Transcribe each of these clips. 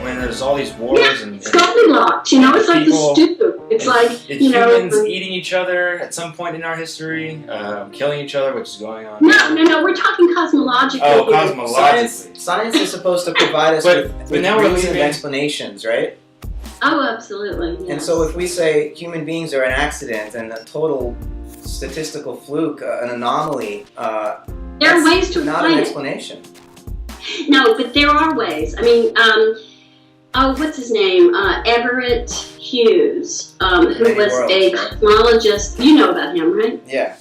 When there's all these wars and Goldilocks, it's like the stew. It's like humans eating each other at some point in our history, killing each other, which is going on. No. We're talking cosmologically. Oh, cosmologically. Science is supposed to provide us with reason and explanations, right? Oh, absolutely. Yes. And so if we say human beings are an accident and a total statistical fluke, an anomaly, there are ways to not explain an it. explanation. No, but there are ways. I mean, what's his name? Everett Hughes, who was a cosmologist. You know about him, right? Yeah.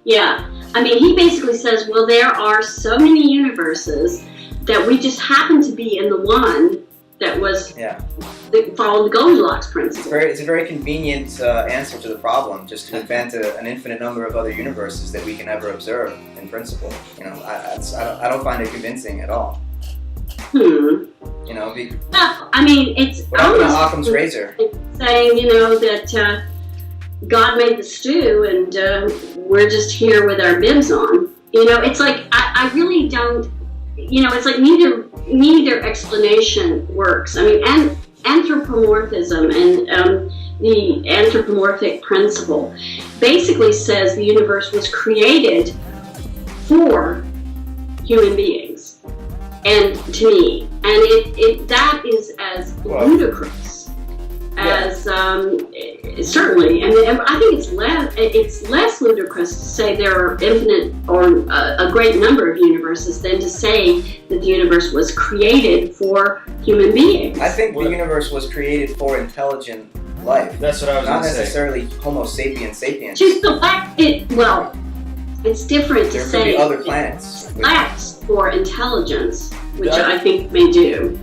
Yeah. I mean, he basically says, well, there are so many universes that we just happen to be in the one that was that followed the Goldilocks principle. It's a very convenient answer to the problem, just to invent an infinite number of other universes that we can ever observe in principle. I don't find it convincing at all. Well, I mean, it's almost Occam's razor. Saying, that God made the stew and we're just here with our bibs on. It's like, I really don't, it's like neither explanation works. I mean, anthropomorphism and the anthropomorphic principle basically says the universe was created for human beings, and to me, and that is as ludicrous as certainly. I mean, I think it's less ludicrous to say there are infinite or a great number of universes than to say that the universe was created for human beings. I think the universe was created for intelligent life. That's what I was not going to say. necessarily Homo sapiens sapiens. Just it's different to say there could be other planets. Lacks for intelligence, which I think may do.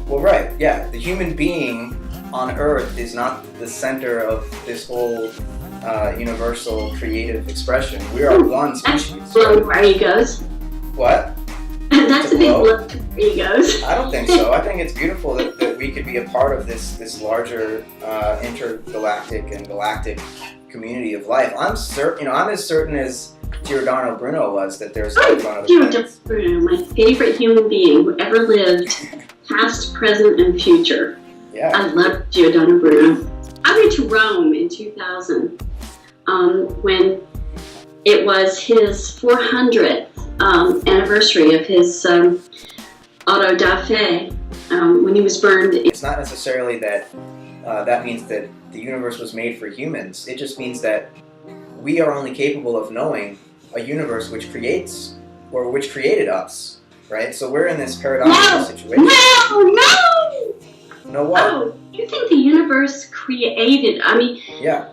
Well, right, yeah. The human being on Earth is not the center of this whole universal creative expression. We are one species. That's blow to our egos. What? That's a big blow to our egos. I don't think so. I think it's beautiful that we could be a part of this larger intergalactic and galactic community of life. I'm as certain as Giordano Bruno was that there's life on other planets. Giordano Bruno, my favorite human being who ever lived, past, present, and future. Yeah. I love Giordano Bruno. I went to Rome in 2000 when it was his 400th anniversary of his auto da fe when he was burned. It's not necessarily that that means that the universe was made for humans. It just means that we are only capable of knowing a universe which creates or which created us, right? So we're in this paradoxical situation. No, what? Oh, you think the universe created? I mean, yeah.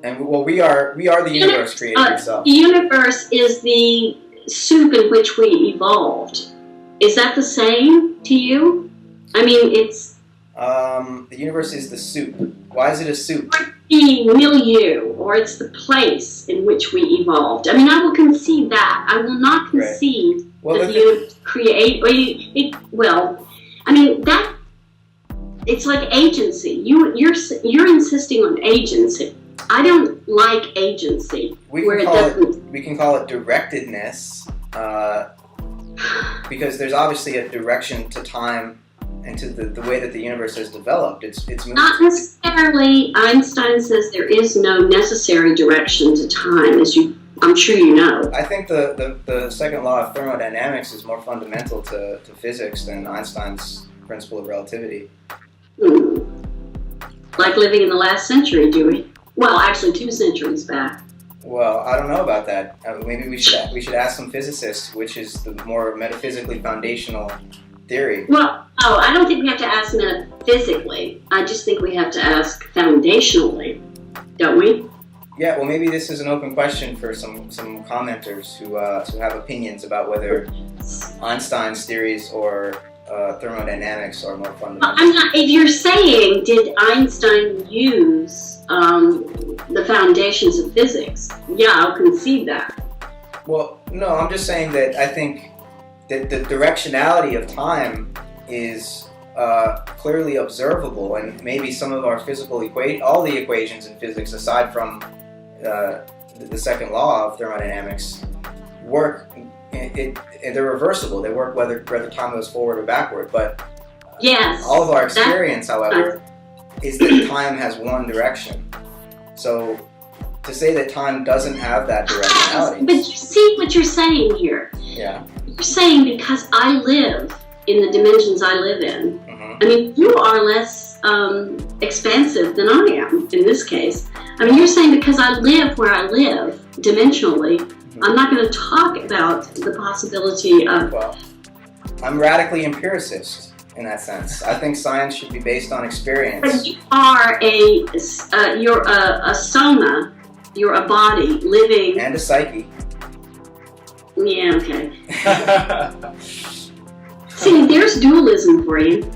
And we are the universe created itself. The universe is the soup in which we evolved. Is that the same to you? I mean, it's the universe is the soup. Why is it a soup? The milieu, or it's the place in which we evolved. I mean, I will concede that. I will not concede that you create. Well, I mean that. It's like agency. You're insisting on agency. I don't like agency. We can call it directedness, because there's obviously a direction to time and to the way that the universe has developed. It's not necessarily. Einstein says there is no necessary direction to time, as I'm sure you know. I think the second law of thermodynamics is more fundamental to physics than Einstein's principle of relativity. Like living in the last century, do we? Well, actually 2 centuries back. Well, I don't know about that. Maybe we should ask some physicists, which is the more metaphysically foundational theory. Well, I don't think we have to ask metaphysically. I just think we have to ask foundationally, don't we? Yeah, well, maybe this is an open question for some commenters who have opinions about whether Einstein's theories or thermodynamics are more fundamental. If you're saying, did Einstein use the foundations of physics? Yeah, I'll concede that. Well, no, I'm just saying that I think that the directionality of time is clearly observable, and maybe some of our physical all the equations in physics, aside from the second law of thermodynamics, work. They're reversible. They work whether time goes forward or backward. But yes, all of our experience, however, is that time has one direction. So to say that time doesn't have that directionality. But you see what you're saying here. Yeah. You're saying because I live in the dimensions I live in. Mm-hmm. I mean, you are less expansive than I am in this case. I mean, you're saying because I live where I live dimensionally, I'm not going to talk about the possibility of... Well, I'm radically empiricist in that sense. I think science should be based on experience. But you are you're a soma, you're a body living... And a psyche. Yeah, okay. See, there's dualism for you.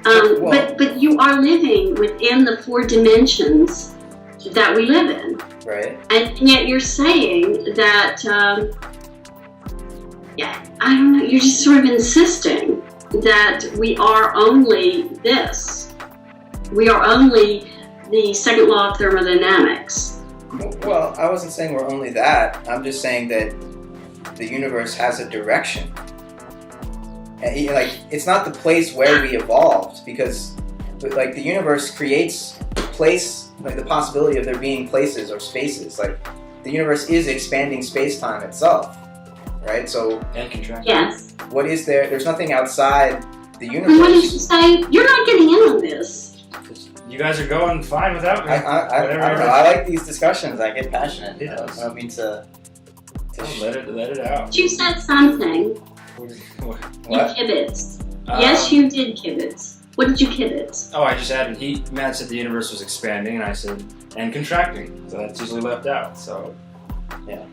But you are living within the 4 dimensions that we live in. Right. And yet you're saying that, I don't know, you're just sort of insisting that we are only this. We are only the second law of thermodynamics. Well, I wasn't saying we're only that. I'm just saying that the universe has a direction. And, like, it's not the place where we evolved, because like the universe creates place, like the possibility of there being places or spaces. Like the universe is expanding space-time itself, right? So and contract. Yes. What is there? There's nothing outside the universe. What did you say? You're not getting in on this. You guys are going fine without me. I don't know. I like these discussions. I get passionate. He does. I don't mean to let it out. You said something. What? You kibitz. Yes, you did kibitz. What did you kibitz? Oh, I just added. Matt said the universe was expanding, and I said and contracting. So that's usually left out. So yeah.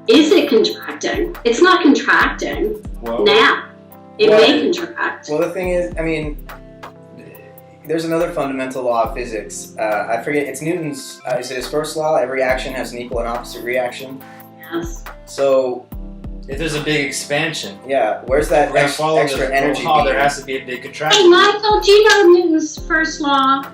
Is it contracting? It's not contracting. Well, now. It may contract. Well, the thing is, I mean, there's another fundamental law of physics. I forget, it's Newton's, is it his first law? Every action has an equal and opposite reaction. Yes. So, if there's a big expansion, yeah, where's that extra energy? Oh, there has to be a big contraction. Hey, Michael, do you know Newton's first law?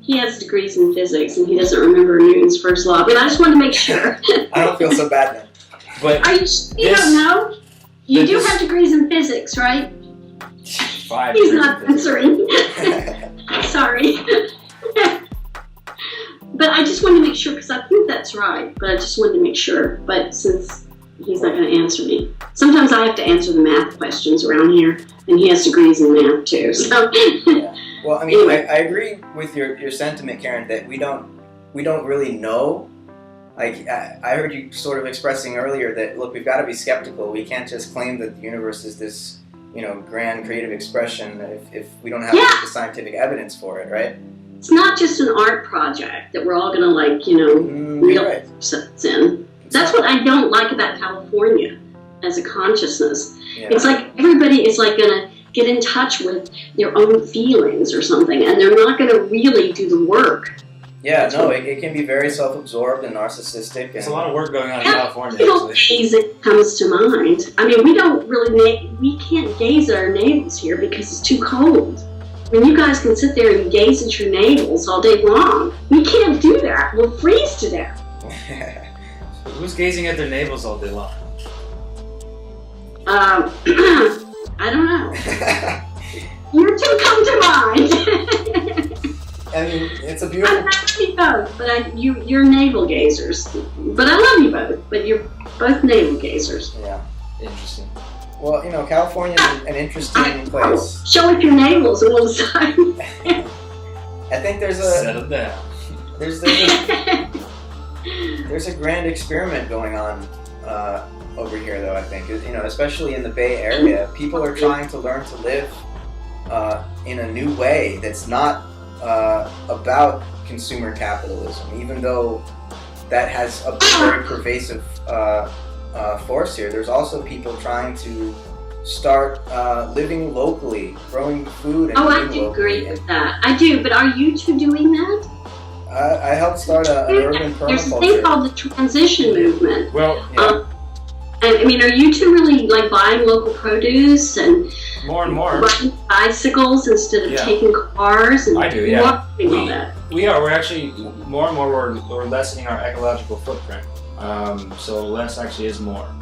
He has degrees in physics, and he doesn't remember Newton's first law, but I just wanted to make sure. I don't feel so bad then. But you don't know? You do have degrees in physics, right? 5 He's not answering. Sorry. But I just wanted to make sure, because I think that's right, but I just wanted to make sure. But since he's not going to answer me. Sometimes I have to answer the math questions around here, and he has degrees in math too, so... Yeah. Well, I mean, anyway. I agree with your sentiment, Karen, that we don't really know. Like, I heard you sort of expressing earlier that, look, we've got to be skeptical. We can't just claim that the universe is this, grand creative expression if we don't have the scientific evidence for it, right? It's not just an art project that we're all going to, real sense in. That's what I don't like about California as a consciousness. Yeah. It's like everybody is like going to get in touch with their own feelings or something, and they're not going to really do the work. Yeah, it can be very self-absorbed and narcissistic. There's a lot of work going on in California. Gaze that comes to mind. I mean, we don't really we can't gaze at our navels here because it's too cold. I mean, you guys can sit there and gaze at your navels all day long. We can't do that. We'll freeze to death. Who's gazing at their navels all day long? I don't know. You two come to mind. I mean, it's a beautiful... I love you both, but you're navel gazers. But I love you both, but you're both navel gazers. Yeah. Interesting. Well, California's an interesting place. Show up your navels and we'll decide. I think there's a... Settle down. There's a grand experiment going on over here, though, I think. Especially in the Bay Area. People are trying to learn to live in a new way that's not about consumer capitalism, even though that has a very pervasive force here. There's also people trying to start living locally, growing food and eating locally. I do agree with that. I do, but are you two doing that? I helped start an urban permaculture. There's a thing called the transition movement. Well, yeah. I mean, are you two really buying local produce and more and more riding bicycles instead of taking cars? And I do, yeah. All that? We are. We're actually more and more. We're lessening our ecological footprint. So less actually is more.